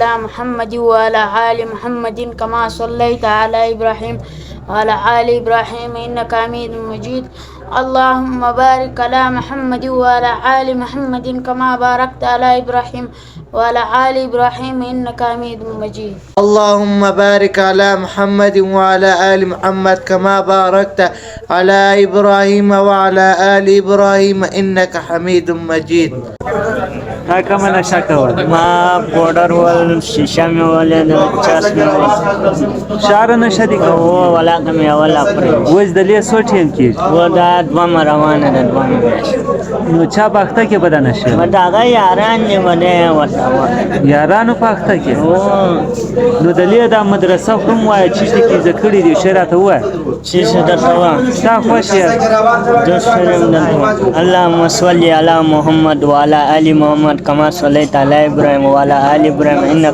على محمد وعلى آل محمد كما صليت على إبراهيم وعلى آل إبراهيم إنك حميد مجيد. اللهم بارك على محمد وعلى آل محمد كما باركت على إبراهيم وعلى آل إبراهيم إنك حميد مجيد. اللهم بارك على محمد وعلى آل محمد كما باركت على إبراهيم وعلى آل إبراهيم إنك حميد مجيد. काय का मला शाकावर हाँ पाउडर वाल शीशा में वाले चश्मे शार नशा दी का वो वाला का मैं वाला पर वज दलिया सोठेल की वो दाद वम रवाना दाद वम नो चा पाखता के बदा नशा बता गए यारान ने बने वता यारानो पाखता के वो नो दलिया दा मदरसा कोम वाय चीज की जकड़ी दी शरात हुआ शीशा दरवा ता खुश यार जसरम दरवा अल्लाहुम्मा सल्ली अला मुहम्मद व अला आलि मुहम्मद कमा सल्लैता अला इब्राहिम व अला आलि इब्राहिम इन्नका